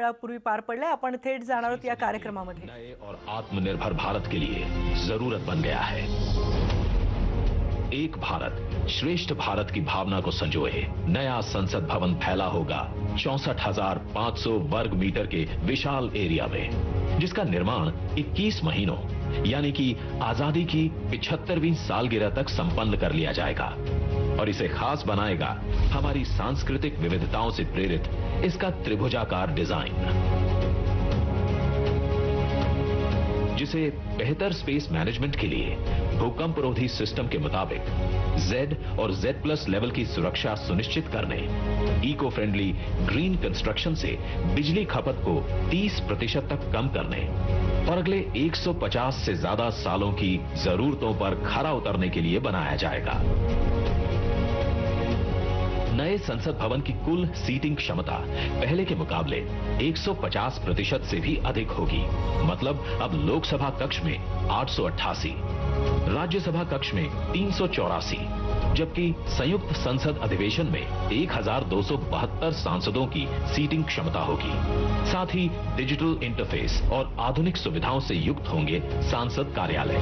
वेळापूर्वी पार पडलाय। आपण थेट जाणार आहोत या कार्यक्रमामध्ये। नए और आत्मनिर्भर भारत के लिए जरूरत बन गया है। एक भारत श्रेष्ठ भारत की भावना को संजोए नया संसद भवन फैला होगा 64,500 वर्ग मीटर के विशाल एरिया में, जिसका निर्माण 21 महीनों यानी कि आजादी की 75वीं सालगिरह तक संपन्न कर लिया जाएगा। और इसे खास बनाएगा हमारी सांस्कृतिक विविधताओं से प्रेरित इसका त्रिभुजाकार डिजाइन, जिसे बेहतर स्पेस मैनेजमेंट के लिए भूकंप रोधी सिस्टम के मुताबिक Z और Z+ लेवल की सुरक्षा सुनिश्चित करने, इको फ्रेंडली ग्रीन कंस्ट्रक्शन से बिजली खपत को 30% तक कम करने और अगले 150 से ज्यादा सालों की जरूरतों पर खरा उतरने के लिए बनाया जाएगा। नए संसद भवन की कुल सीटिंग क्षमता पहले के मुकाबले 150% से भी अधिक होगी। मतलब अब लोकसभा कक्ष में 888, राज्यसभा कक्ष में 384, जबकि संयुक्त संसद अधिवेशन में 1272 सांसदों की सीटिंग क्षमता होगी। साथ ही डिजिटल इंटरफेस और आधुनिक सुविधाओं से युक्त होंगे सांसद कार्यालय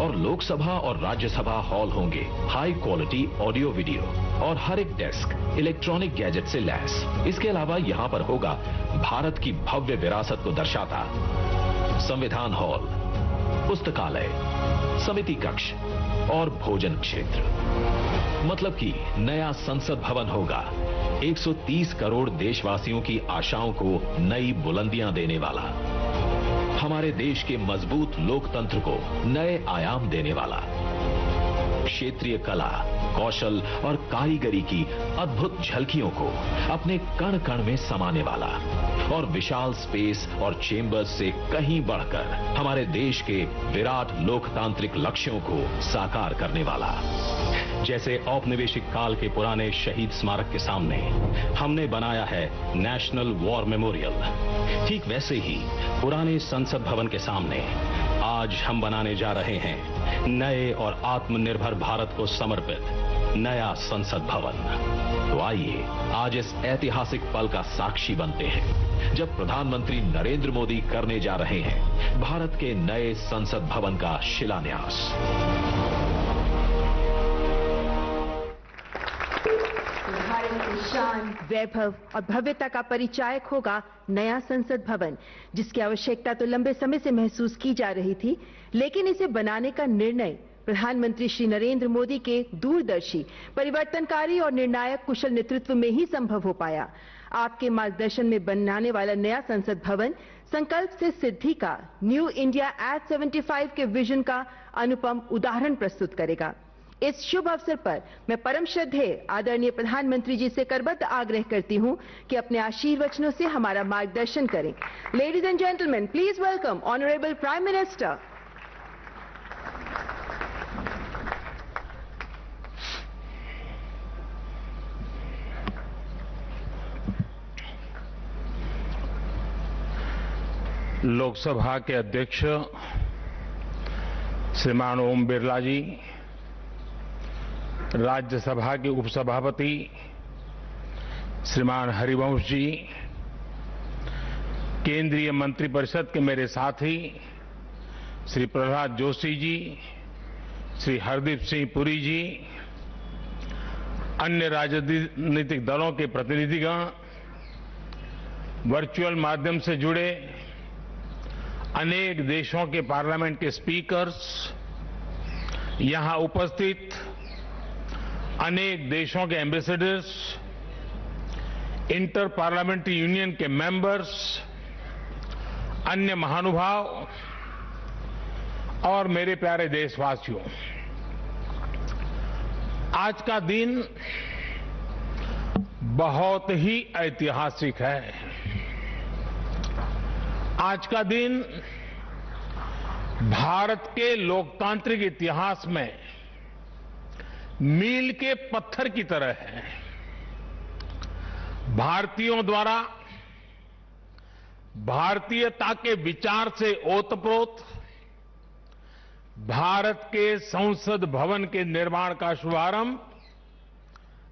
और लोकसभा और राज्यसभा हॉल होंगे हाई क्वालिटी ऑडियो वीडियो और हर एक डेस्क इलेक्ट्रॉनिक गैजेट से लैस। इसके अलावा यहां पर होगा भारत की भव्य विरासत को दर्शाता संविधान हॉल, पुस्तकालय, समिति कक्ष और भोजन क्षेत्र। मतलब कि नया संसद भवन होगा 130 करोड़ देशवासियों की आशाओं को नई बुलंदियां देने वाला, हमारे देश के मजबूत लोकतंत्र को नए आयाम देने वाला, क्षेत्रीय कला, कौशल और कारीगरी की अद्भुत झलकियों को अपने कण कण में समाने वाला और विशाल स्पेस और चेंबर्स से कहीं बढ़कर हमारे देश के विराट लोकतांत्रिक लक्ष्यों को साकार करने वाला। जैसे औपनिवेशिक काल के पुराने शहीद स्मारक के सामने हमने बनाया है नेशनल वॉर मेमोरियल, ठीक वैसे ही पुराने संसद भवन के सामने आज हम बनाने जा रहे हैं नए और आत्मनिर्भर भारत को समर्पित नया संसद भवन। तो आइए आज इस ऐतिहासिक पल का साक्षी बनते हैं जब प्रधानमंत्री नरेंद्र मोदी करने जा रहे हैं भारत के नए संसद भवन का शिलान्यास। भारत की शान, वैभव और भव्यता का परिचायक होगा नया संसद भवन, जिसकी आवश्यकता तो लंबे समय से महसूस की जा रही थी, लेकिन इसे बनाने का निर्णय प्रधानमंत्री श्री नरेंद्र मोदी के दूरदर्शी, परिवर्तनकारी और निर्णायक कुशल नेतृत्व में ही संभव हो पाया। आपके मार्गदर्शन में बनने वाला नया संसद भवन संकल्प से सिद्धि का, न्यू इंडिया एट 75 के विजन का अनुपम उदाहरण प्रस्तुत करेगा। इस शुभ अवसर पर मैं परम श्रद्धेय आदरणीय प्रधानमंत्री जी से करबद्ध आग्रह करती हूं कि अपने आशीर्वचनों से हमारा मार्गदर्शन करें। Ladies and gentleman, please welcome honourable prime minister. Lok Sabha के अध्यक्ष श्रीमान ओम बिरला जी, राज्यसभा के उपसभापति श्रीमान हरिवंश जी, केंद्रीय मंत्रिपरिषद के मेरे साथी श्री प्रहलाद जोशी जी, श्री हरदीप सिंह पुरी जी, अन्य राजनीतिक दलों के प्रतिनिधिगण, वर्चुअल माध्यम से जुड़े अनेक देशों के पार्लियामेंट के स्पीकर्स, यहां उपस्थित अनेक देशों के एम्बेसडर्स, इंटर पार्लियामेंट्री यूनियन के मेंबर्स, अन्य महानुभाव और मेरे प्यारे देशवासियों, आज का दिन बहुत ही ऐतिहासिक है। आज का दिन भारत के लोकतांत्रिक इतिहास में मील के पत्थर की तरह है। भारतीयों द्वारा भारतीयता के विचार से ओतप्रोत भारत के संसद भवन के निर्माण का शुभारंभ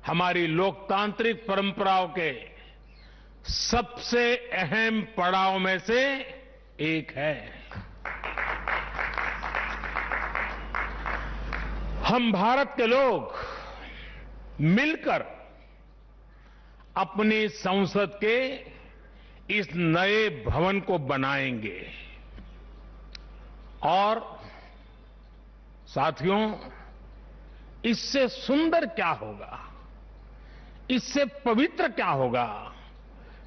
हमारी लोकतांत्रिक परंपराओं के सबसे अहम पड़ाव में से एक है। हम भारत के लोग मिलकर अपनी संसद के इस नए भवन को बनाएंगे और साथियों, इससे सुंदर क्या होगा, इससे पवित्र क्या होगा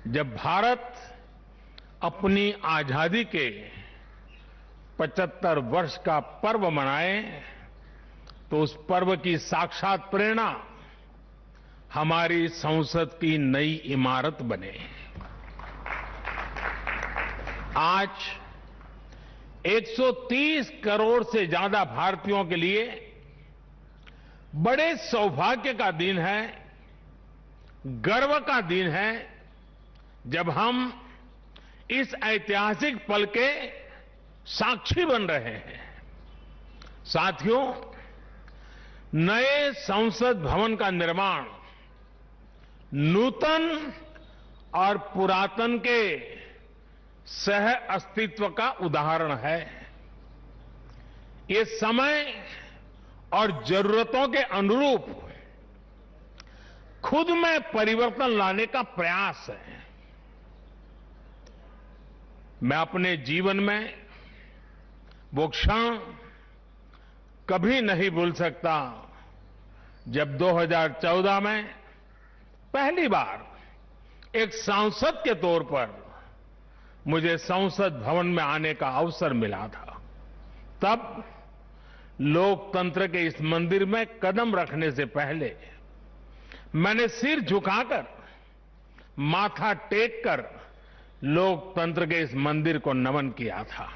जब भारत अपनी आजादी के 75 वर्ष का पर्व मनाए तो उस पर्व की साक्षात प्रेरणा हमारी संसद की नई इमारत बने। आज 130 करोड़ से ज्यादा भारतीयों के लिए बड़े सौभाग्य का दिन है, गर्व का दिन है जब हम इस ऐतिहासिक पल के साक्षी बन रहे हैं। साथियों, नए संसद भवन का निर्माण नूतन और पुरातन के सह अस्तित्व का उदाहरण है। ये समय और जरूरतों के अनुरूप खुद में परिवर्तन लाने का प्रयास है। मैं अपने जीवन में वो क्षण कभी नहीं भूल सकता जब 2014 में पहली बार एक सांसद के तौर पर मुझे संसद भवन में आने का अवसर मिला था। तब लोकतंत्र के इस मंदिर में कदम रखने से पहले मैंने सिर झुकाकर, माथा टेककर लोकतंत्र के इस मंदिर को नमन किया था।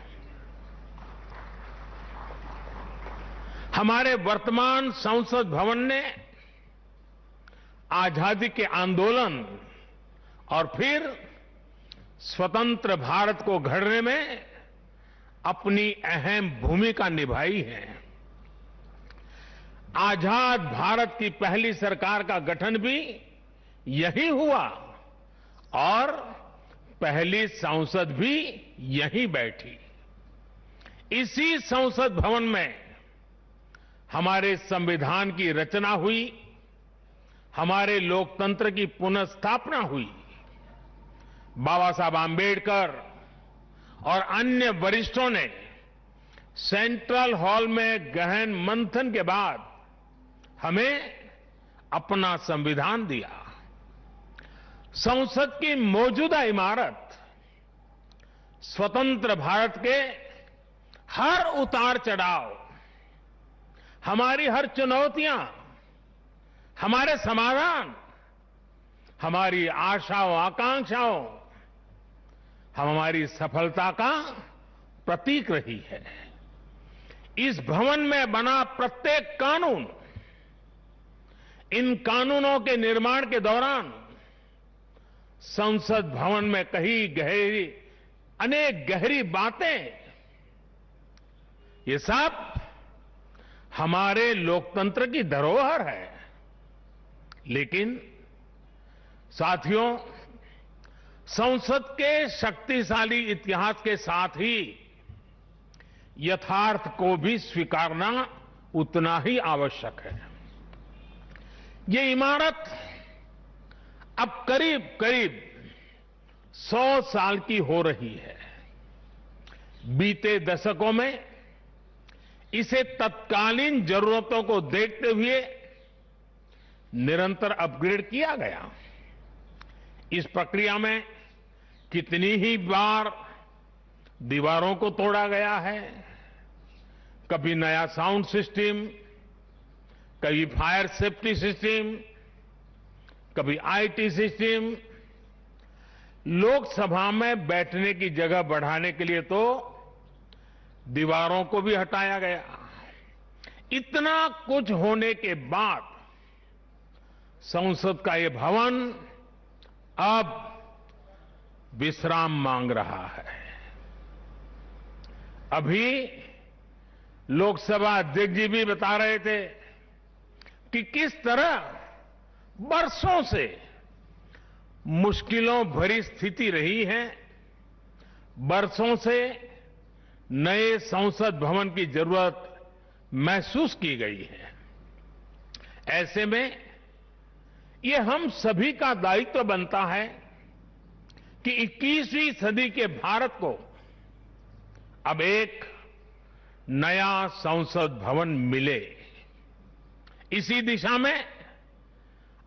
हमारे वर्तमान संसद भवन ने आजादी के आंदोलन और फिर स्वतंत्र भारत को गढ़ने में अपनी अहम भूमिका निभाई है। आजाद भारत की पहली सरकार का गठन भी यही हुआ और पहली संसद भी यहीं बैठी। इसी संसद भवन में हमारे संविधान की रचना हुई, हमारे लोकतंत्र की पुनर्स्थापना हुई। बाबा साहब आंबेडकर और अन्य वरिष्ठों ने सेंट्रल हॉल में गहन मंथन के बाद हमें अपना संविधान दिया। संसद की मौजूदा इमारत स्वतंत्र भारत के हर उतार चढ़ाव, हमारी हर चुनौतियां, हमारे समाधान, हमारी आशाओं आकांक्षाओं, हमारी सफलता का प्रतीक रही है। इस भवन में बना प्रत्येक कानून, इन कानूनों के निर्माण के दौरान संसद भवन में कही गहरी, अनेक गहरी बातें, ये सब हमारे लोकतंत्र की धरोहर है। लेकिन साथियों, संसद के शक्तिशाली इतिहास के साथ ही यथार्थ को भी स्वीकारना उतना ही आवश्यक है। ये इमारत अब करीब करीब 100 साल की हो रही है। बीते दशकों में इसे तत्कालीन जरूरतों को देखते हुए निरंतर अपग्रेड किया गया। इस प्रक्रिया में कितनी ही बार दीवारों को तोड़ा गया है, कभी नया साउंड सिस्टम, कभी फायर सेफ्टी सिस्टम, कभी आईटी सिस्टम। लोकसभा में बैठने की जगह बढ़ाने के लिए तो दीवारों को भी हटाया गया। इतना कुछ होने के बाद संसद का ये भवन अब विश्राम मांग रहा है। अभी लोकसभा अध्यक्ष जी भी बता रहे थे कि किस तरह बरसों से मुश्किलों भरी स्थिति रही है, बरसों से नए संसद भवन की जरूरत महसूस की गई है। ऐसे में ये हम सभी का दायित्व बनता है कि 21वीं सदी के भारत को अब एक नया संसद भवन मिले। इसी दिशा में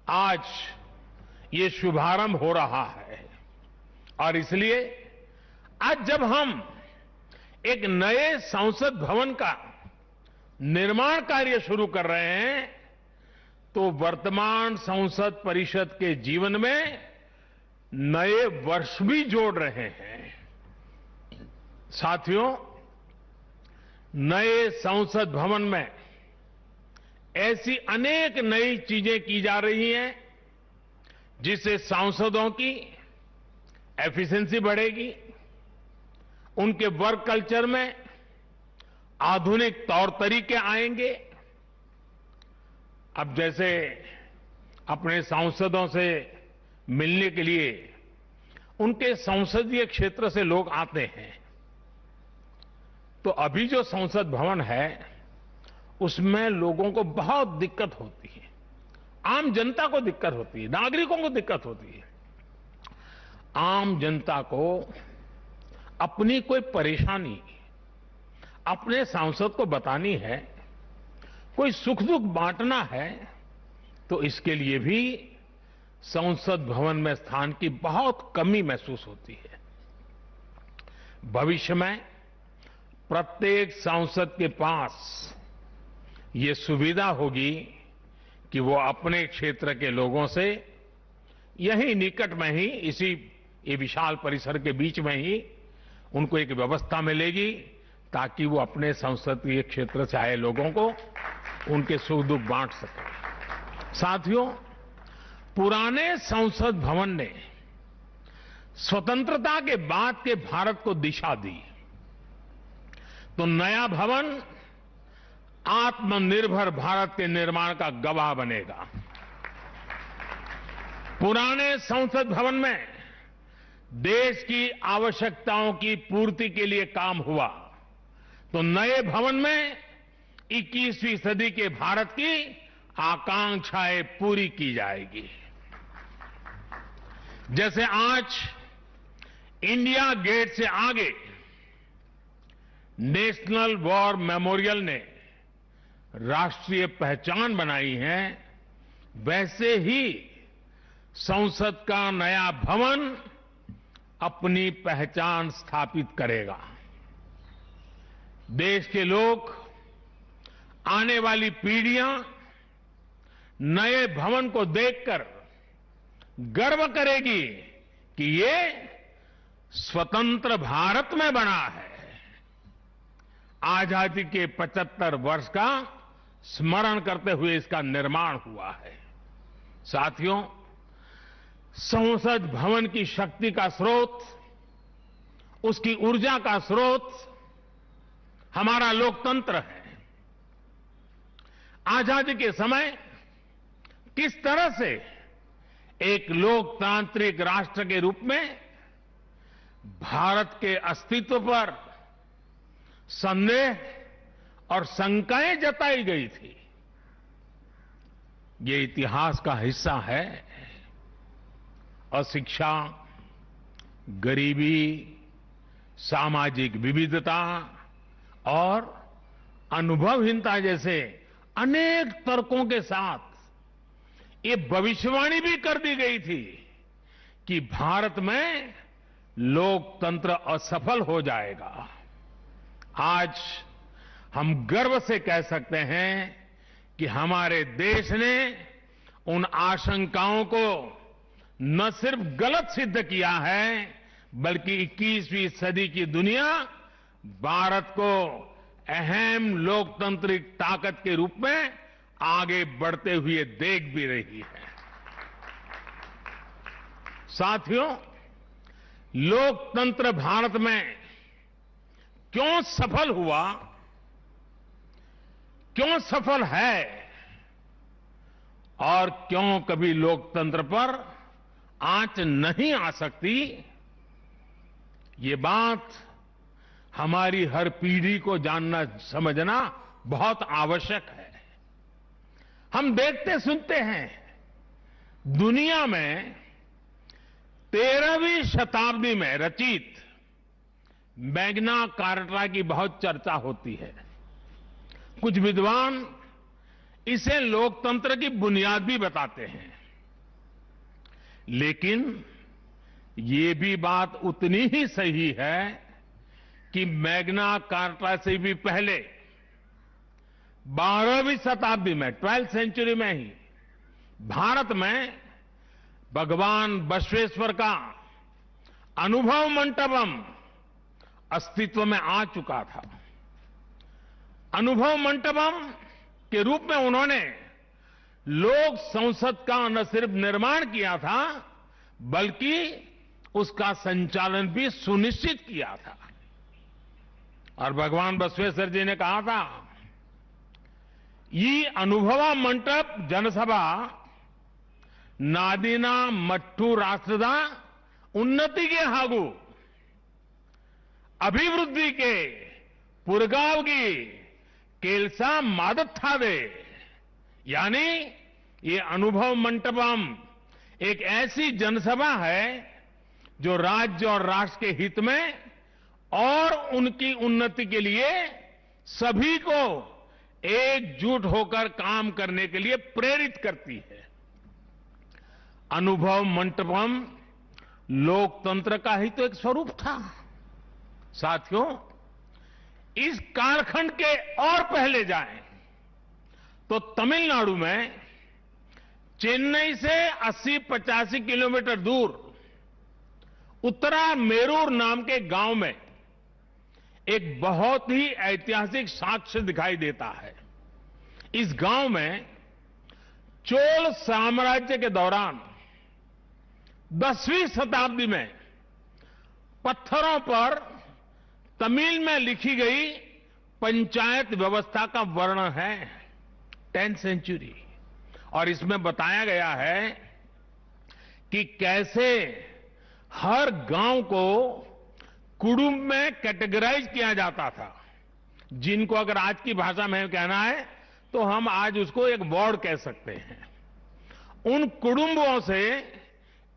आज ये शुभारंभ हो रहा है और इसलिए आज जब हम एक नए संसद भवन का निर्माण कार्य शुरू कर रहे हैं तो वर्तमान संसद परिषद के जीवन में नए वर्ष भी जोड़ रहे हैं। साथियों, नए संसद भवन में ऐसी अनेक नई चीजें की जा रही हैं जिससे सांसदों की एफिशिएंसी बढ़ेगी, उनके वर्क कल्चर में आधुनिक तौर तरीके आएंगे। अब जैसे अपने सांसदों से मिलने के लिए उनके संसदीय क्षेत्र से लोग आते हैं, तो अभी जो संसद भवन है उसमें लोगों को बहुत दिक्कत होती है, आम जनता को दिक्कत होती है, नागरिकों को दिक्कत होती है। आम जनता को अपनी कोई परेशानी अपने सांसद को बतानी है, कोई सुख दुख बांटना है, तो इसके लिए भी संसद भवन में स्थान की बहुत कमी महसूस होती है। भविष्य में प्रत्येक सांसद के पास ये सुविधा होगी कि वो अपने क्षेत्र के लोगों से यही निकट में ही, इसी ये विशाल परिसर के बीच में ही उनको एक व्यवस्था मिलेगी ताकि वो अपने संसदीय क्षेत्र से आए लोगों को उनके सुख दुख बांट सके। साथियों, पुराने संसद भवन ने स्वतंत्रता के बाद के भारत को दिशा दी, तो नया भवन आत्मनिर्भर भारत के निर्माण का गवाह बनेगा। पुराने संसद भवन में देश की आवश्यकताओं की पूर्ति के लिए काम हुआ, तो नए भवन में 21वीं सदी के भारत की आकांक्षाएं पूरी की जाएगी। जैसे आज इंडिया गेट से आगे नेशनल वॉर मेमोरियल ने राष्ट्रीय पहचान बनाई है, वैसे ही संसद का नया भवन अपनी पहचान स्थापित करेगा। देश के लोग, आने वाली पीढ़ियां नए भवन को देखकर गर्व करेगी कि ये स्वतंत्र भारत में बना है। आजादी के 75 वर्ष का स्मरण करते हुए इसका निर्माण हुआ है। साथियों, संसद भवन की शक्ति का स्रोत, उसकी ऊर्जा का स्रोत हमारा लोकतंत्र है। आजादी के समय किस तरह से एक लोकतांत्रिक राष्ट्र के रूप में भारत के अस्तित्व पर संदेह और शंकाएं जताई गई थी, ये इतिहास का हिस्सा है। अशिक्षा, गरीबी, सामाजिक विविधता और अनुभवहीनता जैसे अनेक तर्कों के साथ ये भविष्यवाणी भी कर दी गई थी कि भारत में लोकतंत्र असफल हो जाएगा। आज हम गर्व से कह सकते हैं कि हमारे देश ने उन आशंकाओं को न सिर्फ गलत सिद्ध किया है, बल्कि 21वीं सदी की दुनिया भारत को अहम लोकतांत्रिक ताकत के रूप में आगे बढ़ते हुए देख भी रही है। साथियों, लोकतंत्र भारत में क्यों सफल हुआ, क्यों सफल है और क्यों कभी लोकतंत्र पर आंच नहीं आ सकती, ये बात हमारी हर पीढ़ी को जानना समझना बहुत आवश्यक है। हम देखते सुनते हैं दुनिया में 13वीं शताब्दी में रचित मैग्ना कार्टा की बहुत चर्चा होती है। कुछ विद्वान इसे लोकतंत्र की बुनियाद भी बताते हैं, लेकिन ये भी बात उतनी ही सही है कि मैग्ना कार्टा से भी पहले 12वीं शताब्दी में 12th सेंचुरी में ही भारत में भगवान बसवेश्वर का अनुभव मंटपम अस्तित्व में आ चुका था। अनुभव मंटपम के रूप में उन्होंने लोक संसद का न सिर्फ निर्माण किया था, बल्कि उसका संचालन भी सुनिश्चित किया था। और भगवान बसवेश्वर जी ने कहा था, ಈ ಅನುಭವ ಮಂಟಪ ಜನಸಭಾ ನಾದಿನ ಮಟ್ಟು ರಾಷ್ಟ್ರದ ಉನ್ನತಿಗೆ ಹಾಗೂ ಅಭಿವೃದ್ಧಿಗೆ ಪುರ್ಗಾವ್ಗಿ ಕೆಲಸ ಮಾಡುತ್ತದೆ। यानी ये अनुभव मंटपम एक ऐसी जनसभा है जो राज्य और राष्ट्र के हित में और उनकी उन्नति के लिए सभी को एकजुट होकर काम करने के लिए प्रेरित करती है। अनुभव मंटपम लोकतंत्र का ही तो एक स्वरूप था। साथियों, इस कालखंड के और पहले जाएं तो तमिलनाडु में चेन्नई से 80-85 किलोमीटर दूर उत्तरा मेरूर नाम के गांव में एक बहुत ही ऐतिहासिक साक्ष्य दिखाई देता है। इस गांव में चोल साम्राज्य के दौरान 10वीं शताब्दी में पत्थरों पर तमिल में लिखी गई पंचायत व्यवस्था का वर्णन है। 10th सेंचुरी, और इसमें बताया गया है कि कैसे हर गांव को कुटुंब में कैटेगराइज किया जाता था, जिनको अगर आज की भाषा में कहना है तो हम आज उसको एक वार्ड कह सकते हैं। उन कुटुंबों से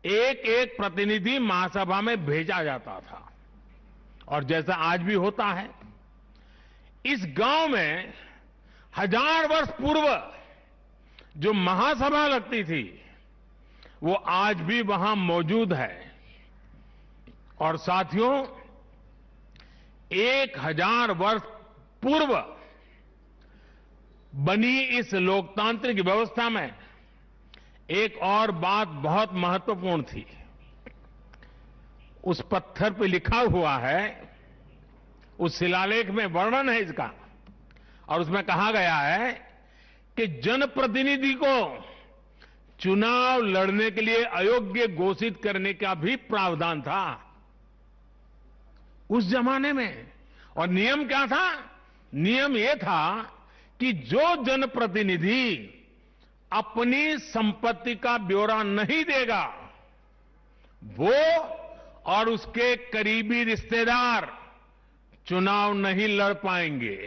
एक एक प्रतिनिधि महासभा में भेजा जाता था, और जैसा आज भी होता है, इस गांव में 1000 वर्ष पूर्व जो महासभा लगती थी वो आज भी वहां मौजूद है। और साथियों, 1000 वर्ष पूर्व बनी इस लोकतांत्रिक व्यवस्था में एक और बात बहुत महत्वपूर्ण थी। उस पत्थर पे लिखा हुआ है, उस शिलालेख में वर्णन है इसका, और उसमें कहा गया है कि जनप्रतिनिधि को चुनाव लड़ने के लिए अयोग्य घोषित करने का भी प्रावधान था उस जमाने में। और नियम क्या था? नियम यह था कि जो जनप्रतिनिधि अपनी संपत्ति का ब्यौरा नहीं देगा, वो और उसके करीबी रिश्तेदार चुनाव नहीं लड़ पाएंगे।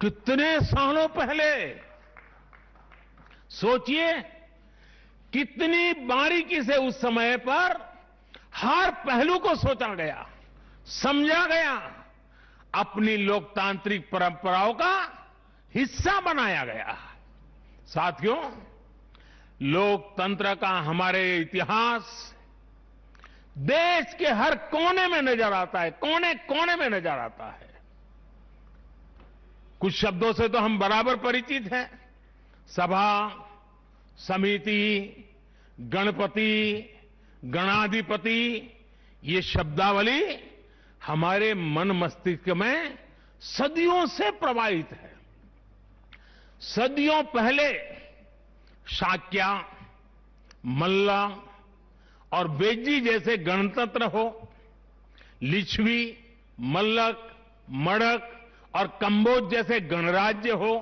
कितने सालों पहले, सोचिए कितनी बारीकी से उस समय पर हर पहलू को सोचा गया, समझा गया, अपनी लोकतांत्रिक परंपराओं का हिस्सा बनाया गया। साथियों, लोकतंत्र का हमारे इतिहास देश के हर कोने में नजर आता है, कोने कोने में नजर आता है। कुछ शब्दों से तो हम बराबर परिचित हैं, सभा, समिति, गणपति, गणाधिपति, ये शब्दावली हमारे मन मस्तिष्क में सदियों से प्रवाहित है। सदियों पहले शाक्य, मल्ल और बेजी जैसे गणतंत्र हो, लिच्छवी, मल्लक, मड़क और कंबोज जैसे गणराज्य हो,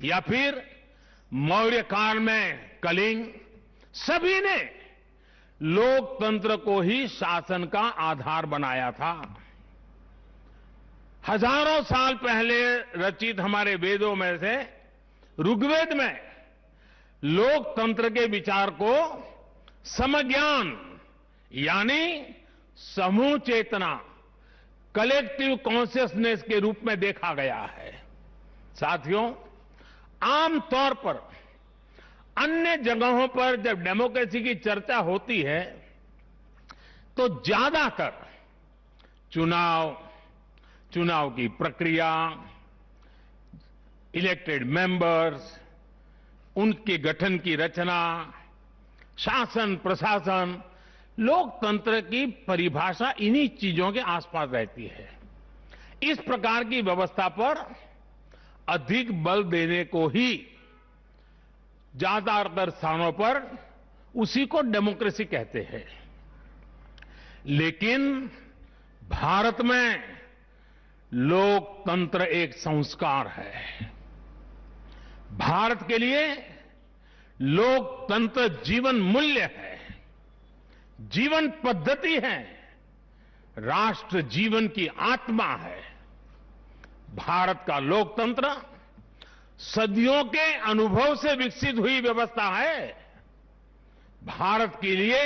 या फिर मौर्य काल में कलिंग, सभी ने लोकतंत्र को ही शासन का आधार बनाया था। हजारों साल पहले रचित हमारे वेदों में से ऋग्वेद में लोकतंत्र के विचार को समज्ञान यानी समूह चेतना, कलेक्टिव कॉन्शियसनेस के रूप में देखा गया है। साथियों, आमतौर पर अन्य जगहों पर जब डेमोक्रेसी की चर्चा होती है तो ज्यादातर चुनाव की प्रक्रिया, इलेक्टेड मेंबर्स, उनके गठन की रचना, शासन प्रशासन, लोकतंत्र की परिभाषा इन्हीं चीजों के आसपास रहती है। इस प्रकार की व्यवस्था पर अधिक बल देने को ही ज्यादातर स्थानों पर उसी को डेमोक्रेसी कहते हैं। लेकिन भारत में लोकतंत्र एक संस्कार है। भारत के लिए लोकतंत्र जीवन मूल्य है, जीवन पद्धति है, राष्ट्र जीवन की आत्मा है। भारत का लोकतंत्र सदियों के अनुभव से विकसित हुई व्यवस्था है। भारत के लिए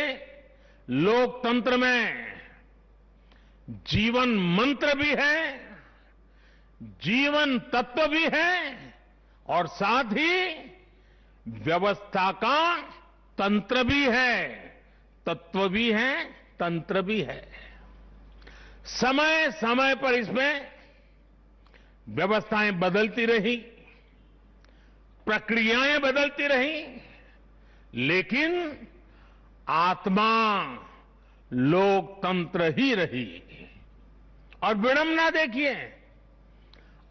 लोकतंत्र में जीवन मंत्र भी है, जीवन तत्व भी है और साथ ही व्यवस्था का तंत्र भी है, तत्व भी है, तंत्र भी है। समय समय पर इसमें व्यवस्थाएं बदलती रही, प्रक्रियाएं बदलती रही, लेकिन आत्मा लोकतंत्र ही रही। और विडंबना देखिए,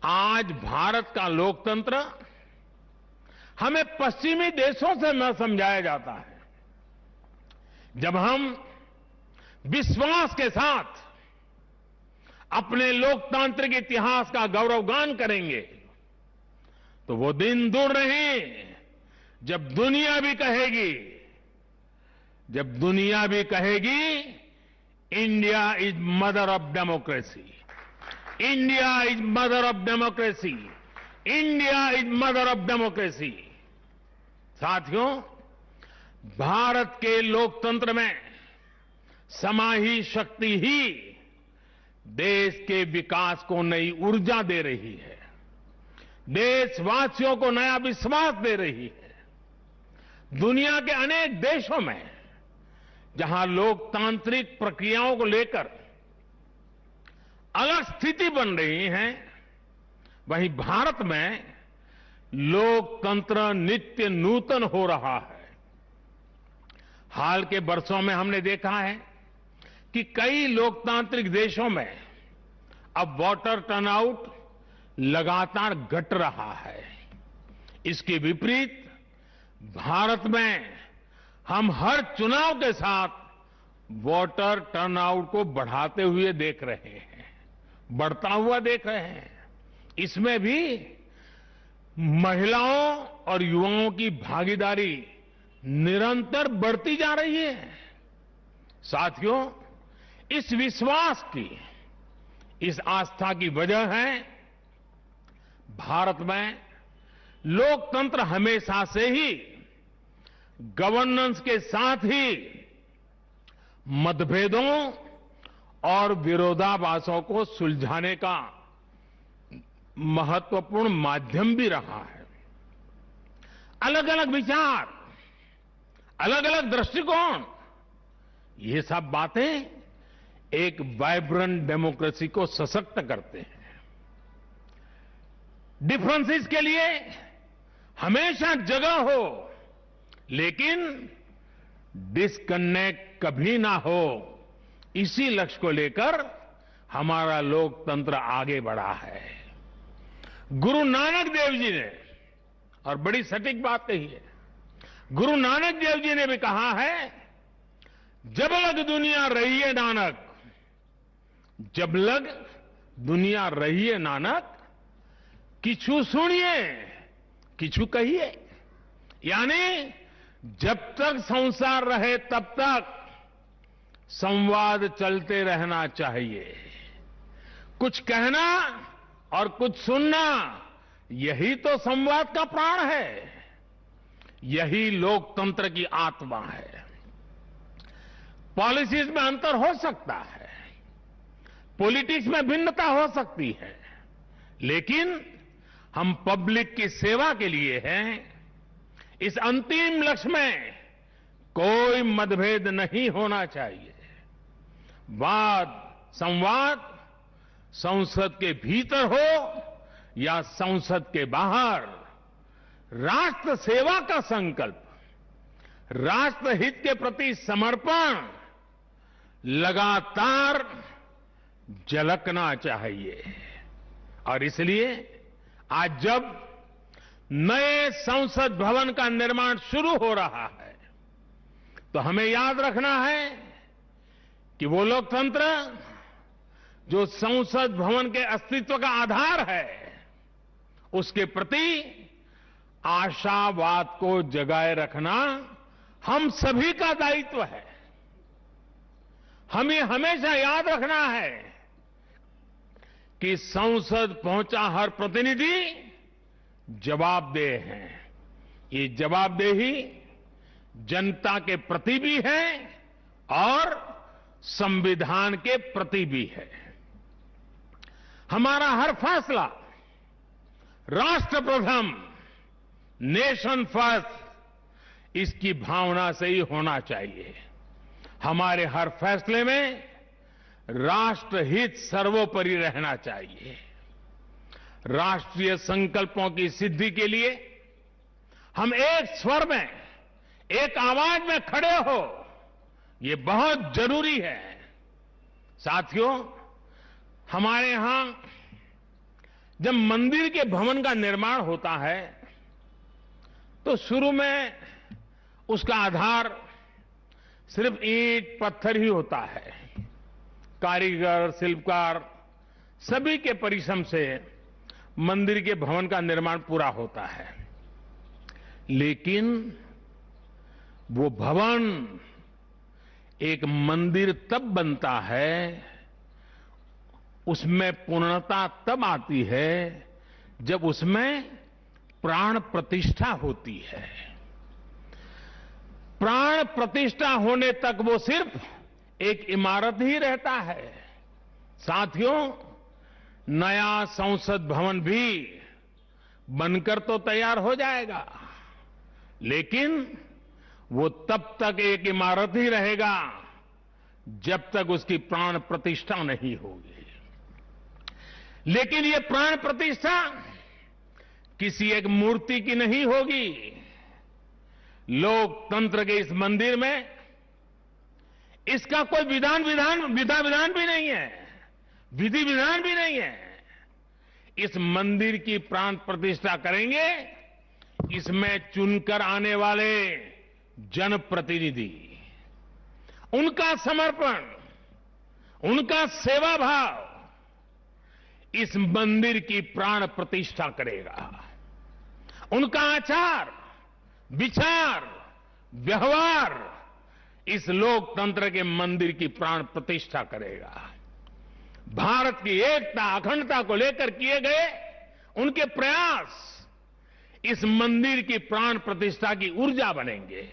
आज भारत का लोकतंत्र हमें पश्चिमी देशों से न समझाया जाता है। जब हम विश्वास के साथ अपने लोकतांत्रिक इतिहास का गौरवगान करेंगे तो वो दिन दूर नहीं जब दुनिया भी कहेगी India is mother of democracy, India is mother of democracy, India is mother of democracy. साथियों, भारत के लोकतंत्र में समाहित शक्ति ही देश के विकास को नई ऊर्जा दे रही है, देशवासियों को नया विश्वास दे रही है। दुनिया के अनेक देशों में जहां लोकतांत्रिक प्रक्रियाओं को लेकर अलग स्थिति बन रही है, वहीं भारत में लोकतंत्र नित्य नूतन हो रहा है। हाल के वर्षों में हमने देखा है कि कई लोकतांत्रिक देशों में अब वोटर टर्नआउट लगातार घट रहा है। इसके विपरीत भारत में हम हर चुनाव के साथ वोटर टर्नआउट को बढ़ाते हुए देख रहे हैं, बढ़ता हुआ देख रहे हैं। इसमें भी महिलाओं और युवाओं की भागीदारी निरंतर बढ़ती जा रही है। साथियों, इस विश्वास की, इस आस्था की वजह है भारत में लोकतंत्र हमेशा से ही गवर्नेंस के साथ ही मतभेदों और विरोधाभासों को सुलझाने का महत्वपूर्ण माध्यम भी रहा है। अलग अलग विचार, अलग अलग दृष्टिकोण, ये सब बातें एक वाइब्रेंट डेमोक्रेसी को सशक्त करते हैं। डिफरेंसेस के लिए हमेशा जगह हो, लेकिन डिस्कनेक्ट कभी ना हो, इसी लक्ष्य को लेकर हमारा लोकतंत्र आगे बढ़ा है। गुरु नानक देव जी ने, और बड़ी सटीक बात कही है, गुरु नानक देव जी ने भी कहा है, जब लग दुनिया रही है नानक, जब लग दुनिया रही है नानक, किछु सुनिए किछु कहिए। यानी जब तक संसार रहे तब तक संवाद चलते रहना चाहिए। कुछ कहना और कुछ सुनना, यही तो संवाद का प्राण है। यही लोकतंत्र की आत्मा है। पॉलिसीज में अंतर हो सकता है, पॉलिटिक्स में भिन्नता हो सकती है, लेकिन हम पब्लिक की सेवा के लिए हैं। इस अंतिम लक्ष्य में कोई मतभेद नहीं होना चाहिए। वाद संवाद संसद के भीतर हो या संसद के बाहर, राष्ट्र सेवा का संकल्प, राष्ट्रहित के प्रति समर्पण लगातार झलकना चाहिए। और इसलिए आज जब नए संसद भवन का निर्माण शुरू हो रहा है, तो हमें याद रखना है कि वो लोकतंत्र जो संसद भवन के अस्तित्व का आधार है, उसके प्रति आशावाद को जगाए रखना हम सभी का दायित्व है। हमें हमेशा याद रखना है कि संसद पहुंचा हर प्रतिनिधि जवाबदेह है। ये जवाबदेही जनता के प्रति भी है और संविधान के प्रति भी है। हमारा हर फैसला राष्ट्र प्रथम, नेशन फर्स्ट, इसकी भावना से ही होना चाहिए। हमारे हर फैसले में राष्ट्रहित सर्वोपरि रहना चाहिए। राष्ट्रीय संकल्पों की सिद्धि के लिए हम एक स्वर में, एक आवाज में खड़े हो, ये बहुत जरूरी है। साथियों, हमारे यहां जब मंदिर के भवन का निर्माण होता है, तो शुरू में उसका आधार सिर्फ ईंट पत्थर ही होता है। कारीगर, शिल्पकार सभी के परिश्रम से मंदिर के भवन का निर्माण पूरा होता है। लेकिन वो भवन एक मंदिर तब बनता है, उसमें पूर्णता तब आती है जब उसमें प्राण प्रतिष्ठा होती है। प्राण प्रतिष्ठा होने तक वो सिर्फ एक इमारत ही रहता है। साथियों, नया संसद भवन भी बनकर तो तैयार हो जाएगा, लेकिन वो तब तक एक इमारत ही रहेगा जब तक उसकी प्राण प्रतिष्ठा नहीं होगी। लेकिन ये प्राण प्रतिष्ठा किसी एक मूर्ति की नहीं होगी। लोकतंत्र के इस मंदिर में इसका कोई विधा विधान भी नहीं है, विधि विधान भी नहीं है। इस मंदिर की प्राण प्रतिष्ठा करेंगे इसमें चुनकर आने वाले जनप्रतिनिधि, उनका समर्पण, उनका सेवा भाव इस मंदिर की प्राण प्रतिष्ठा करेगा। उनका आचार, विचार, व्यवहार इस लोकतंत्र के मंदिर की प्राण प्रतिष्ठा करेगा। भारत की एकता, अखंडता को लेकर किए गए उनके प्रयास इस मंदिर की प्राण प्रतिष्ठा की ऊर्जा बनेंगे।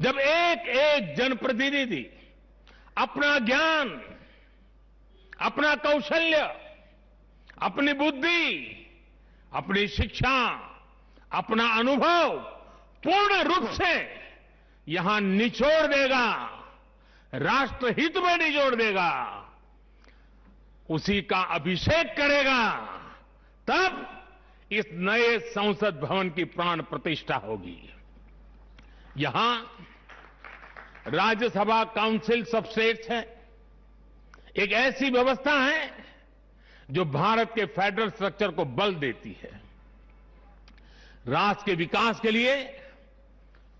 जब एक एक जनप्रतिनिधि अपना ज्ञान, अपना कौशल्य, अपनी बुद्धि, अपनी शिक्षा, अपना अनुभव पूर्ण रूप से यहां निचोड़ देगा, राष्ट्रहित में निचोड़ देगा, उसी का अभिषेक करेगा, तब इस नए संसद भवन की प्राण प्रतिष्ठा होगी। यहां राज्यसभा काउंसिल ऑफ स्टेट्स है, एक ऐसी व्यवस्था है जो भारत के फेडरल स्ट्रक्चर को बल देती है। राष्ट्र के विकास के लिए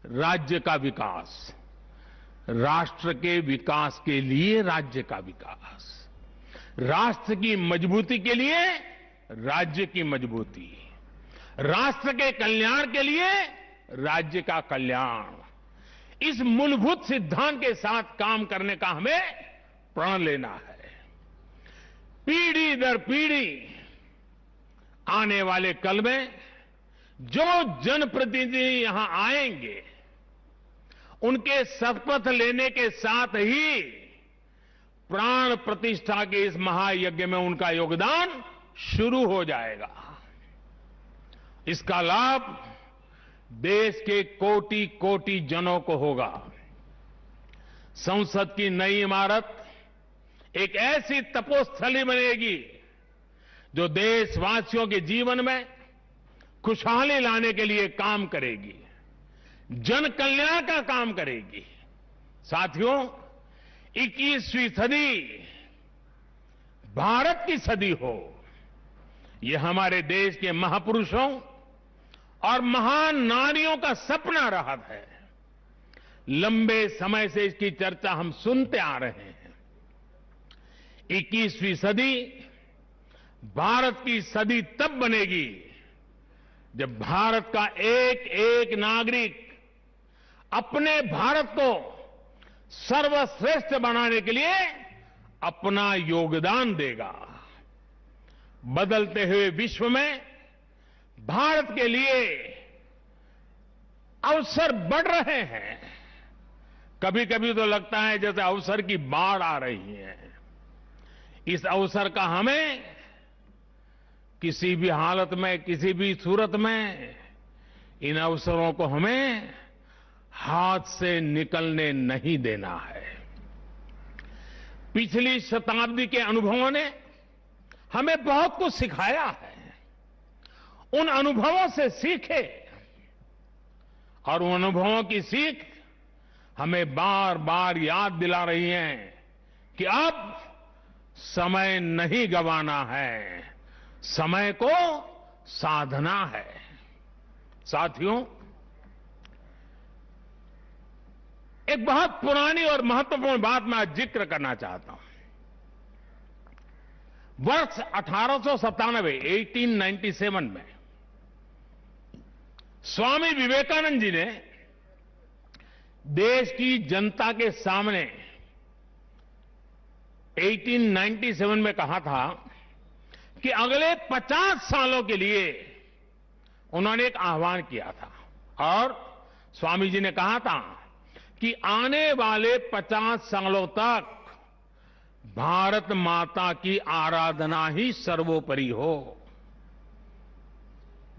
राज्य का विकास, राष्ट्र के विकास के लिए राज्य का विकास, राष्ट्र की मजबूती के लिए राज्य की मजबूती, राष्ट्र के कल्याण के लिए राज्य का कल्याण, इस मूलभूत सिद्धांत के साथ काम करने का हमें प्रण लेना है। पीढ़ी दर पीढ़ी आने वाले कल में जो जनप्रतिनिधि यहां आएंगे, उनके शपथ लेने के साथ ही प्राण प्रतिष्ठा के इस महायज्ञ में उनका योगदान शुरू हो जाएगा। इसका लाभ देश के कोटि कोटि जनों को होगा। संसद की नई इमारत एक ऐसी तपोस्थली बनेगी जो देशवासियों के जीवन में खुशहाली लाने के लिए काम करेगी, जन कल्याण का काम करेगी। साथियों, 21वीं सदी भारत की सदी हो, यह हमारे देश के महापुरुषों और महान नारियों का सपना रहा है। लंबे समय से इसकी चर्चा हम सुनते आ रहे हैं। 21वीं सदी भारत की सदी तब बनेगी जब भारत का एक एक नागरिक अपने भारत को सर्वश्रेष्ठ बनाने के लिए अपना योगदान देगा। बदलते हुए विश्व में भारत के लिए अवसर बढ़ रहे हैं। कभी कभी तो लगता है जैसे अवसर की बाढ़ आ रही है। इस अवसर का हमें किसी भी हालत में, किसी भी सूरत में इन अवसरों को हमें हाथ से निकलने नहीं देना है। पिछली शताब्दी के अनुभवों ने हमें बहुत कुछ सिखाया है। उन अनुभवों से सीखे और उन अनुभवों की सीख हमें बार बार याद दिला रही है कि अब समय नहीं गंवाना है, समय को साधना है। साथियों, एक बहुत पुरानी और महत्वपूर्ण बात मैं आज जिक्र करना चाहता हूं। वर्ष 1897 में स्वामी विवेकानंद जी ने देश की जनता के सामने 1897 में कहा था कि अगले 50 सालों के लिए उन्होंने एक आह्वान किया था और स्वामी जी ने कहा था कि आने वाले 50 सालों तक भारत माता की आराधना ही सर्वोपरि हो।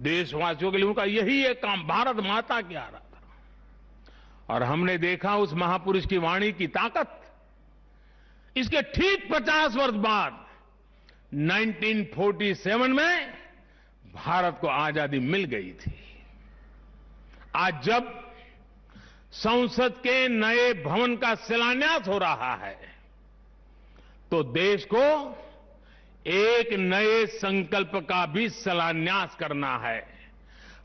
देशवासियों के लिए उनका यही एक काम, भारत माता की आराधना। और हमने देखा उस महापुरुष की वाणी की ताकत। इसके ठीक 50 वर्ष बाद 1947 में भारत को आजादी मिल गई थी। आज जब संसद के नए भवन का शिलान्यास हो रहा है तो देश को एक नए संकल्प का भी शिलान्यास करना है।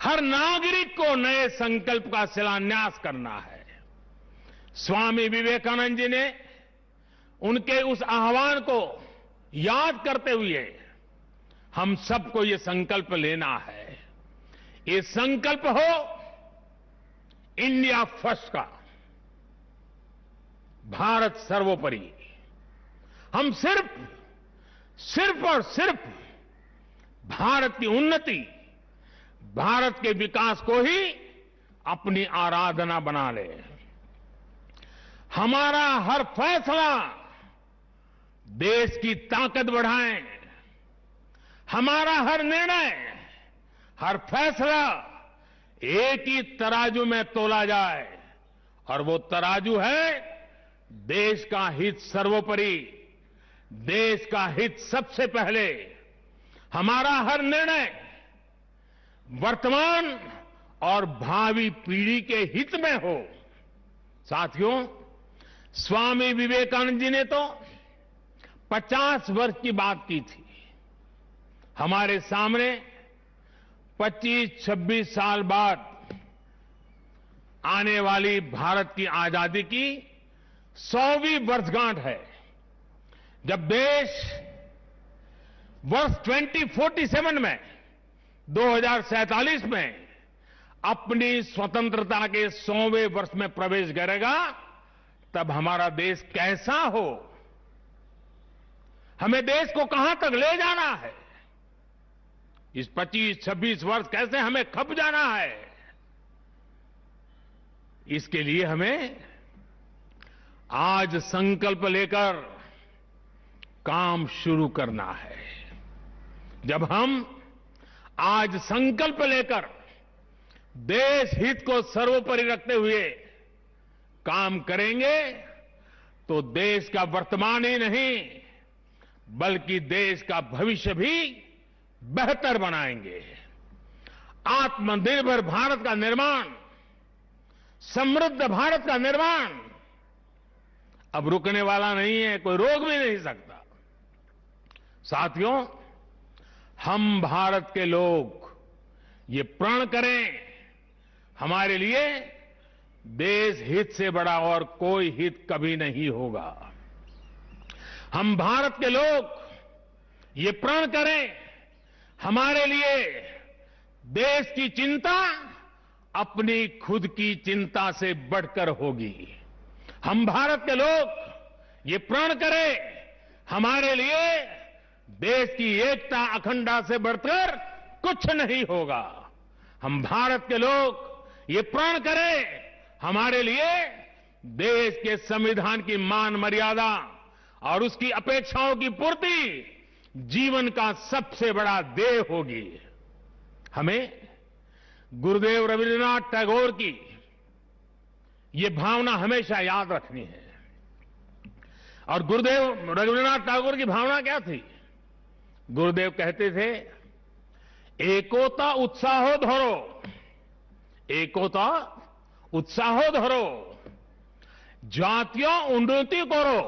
हर नागरिक को नए संकल्प का शिलान्यास करना है। स्वामी विवेकानंद जी ने उनके उस आह्वान को याद करते हुए हम सबको ये संकल्प लेना है। ये संकल्प हो इंडिया फर्स्ट का, भारत सर्वोपरि। हम सिर्फ और सिर्फ भारत की उन्नति, भारत के विकास को ही अपनी आराधना बना ले। हमारा हर फैसला देश की ताकत बढ़ाए। हमारा हर निर्णय, हर फैसला एक ही तराजू में तोला जाए और वो तराजू है देश का हित सर्वोपरि, देश का हित सबसे पहले। हमारा हर निर्णय वर्तमान और भावी पीढ़ी के हित में हो। साथियों, स्वामी विवेकानंद जी ने तो 50 वर्ष की बात की थी। हमारे सामने 25-26 साल बाद आने वाली भारत की आजादी की 100वीं वर्षगांठ है, जब देश वर्ष 2047 में 2047 में अपनी स्वतंत्रता के 100वें वर्ष में प्रवेश करेगा, तब हमारा देश कैसा हो, हमें देश को कहां तक ले जाना है, इस 25-26 वर्ष कैसे हमें खप जाना है, इसके लिए हमें आज संकल्प लेकर काम शुरू करना है। जब हम आज संकल्प लेकर देश हित को सर्वोपरि रखते हुए काम करेंगे, तो देश का वर्तमान ही नहीं बल्कि देश का भविष्य भी बेहतर बनाएंगे। आत्मनिर्भर भारत का निर्माण, समृद्ध भारत का निर्माण अब रुकने वाला नहीं है, कोई रोक भी नहीं सकता। साथियों, हम भारत के लोग ये प्रण करें, हमारे लिए देश हित से बड़ा और कोई हित कभी नहीं होगा। हम भारत के लोग ये प्रण करें, हमारे लिए देश की चिंता अपनी खुद की चिंता से बढ़कर होगी। हम भारत के लोग ये प्रण करें, हमारे लिए देश की एकता अखंडता से बढ़कर कुछ नहीं होगा। हम भारत के लोग ये प्रण करें, हमारे लिए देश के संविधान की मान मर्यादा और उसकी अपेक्षाओं की पूर्ति जीवन का सबसे बड़ा ध्येय होगी। हमें गुरुदेव रविन्द्रनाथ टैगोर की ये भावना हमेशा याद रखनी है। और गुरुदेव रविन्द्रनाथ टैगोर की भावना क्या थी? गुरुदेव कहते थे, एकोता उत्साहो धरो, एकोता उत्साहो धरो, জাতীয় উন্নতি করো,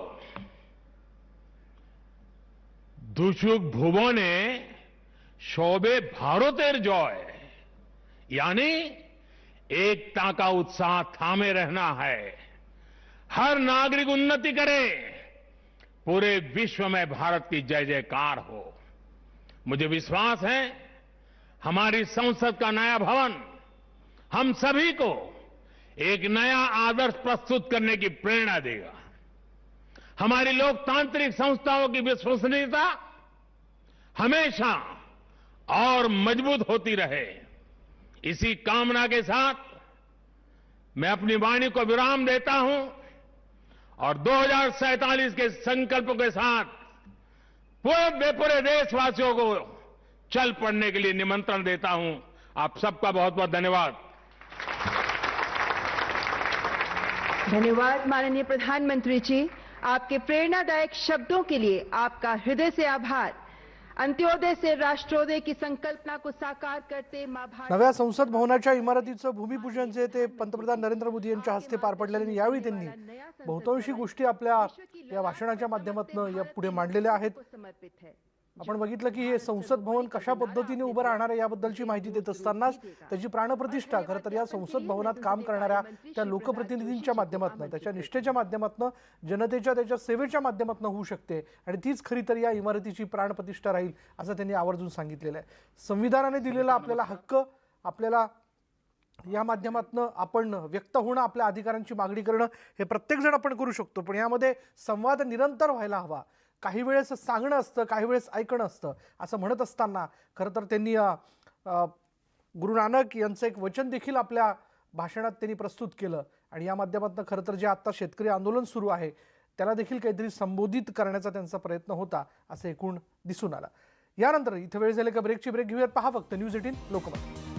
দুসুক ভুবনে সবে ভারতের জয়, यानी एकता का उत्साह थामे रहना है। हर नागरिक उन्नति करे, पूरे विश्व में भारत की जय जयकार हो। मुझे विश्वास है हमारी संसद का नया भवन हम सभी को एक नया आदर्श प्रस्तुत करने की प्रेरणा देगा। हमारी लोकतांत्रिक संस्थाओं की विश्वसनीयता हमेशा और मजबूत होती रहे, इसी कामना के साथ मैं अपनी वाणी को विराम देता हूं और 2047 के संकल्प के साथ पूरे देशवासियों को चल पड़ने के लिए निमंत्रण देता हूं। आप सबका बहुत बहुत धन्यवाद। धन्यवाद माननीय प्रधानमंत्री जी, आपके प्रेरणादायक शब्दों के लिए आपका हृदय से आभार। अंत्योदय से राष्ट्रोदय की संकल्पना को साकार करते मां भारत। नव्या संसद भवनाच्या इमारतीचं भूमिपूजन जे ते पंतप्रधान नरेंद्र मोदी यांच्या हस्ते पार पडलेले आणि यावेळी त्यांनी बहुतांशी गोष्टी आपल्या या भाषणाच्या माध्यमातून या पुढे मांडलेल्या आहेत। समर्पित है। आपण बघितलं की हे संसद भवन कशा पद्धतीने उभं राहणार आहे याबद्दलची माहिती देत असतानाच त्याची प्राणप्रतिष्ठा खरं तर या संसद भवनात काम करणाऱ्या त्या लोकप्रतिनिधींच्या माध्यमातून, त्याच्या निष्ठेच्या माध्यमातून, जनतेच्या त्याच्या सेवेच्या माध्यमातून होऊ शकते आणि तीच खरी तर या इमारतीची प्राणप्रतिष्ठा राहील असं त्यांनी आवर्जून सांगितलेलं आहे। संविधानाने दिलेला आपल्याला हक्क, आपल्याला या माध्यमातून आपण व्यक्त होणं, आपल्या अधिकारांची मागणी करणं हे प्रत्येक जण आपण करू शकतो, पण यामध्ये संवाद निरंतर व्हायला हवा। काही वेळेस सांगणं असतं, काही वेळेस ऐकणं असतं असं म्हणत असताना खरं तर त्यांनी गुरु नानक यांचं एक वचन देखील आपल्या भाषणात त्यांनी प्रस्तुत केलं आणि या माध्यमातून खरं तर जे आता शेतकरी आंदोलन सुरू आहे त्याला देखील काहीतरी संबोधित करण्याचा त्यांचा प्रयत्न होता असं एकूण दिसून आलं। यानंतर इथे वेळ झाली का ब्रेकची, ब्रेक घेऊयात। पहा फक्त न्यूज 18 लोकमत।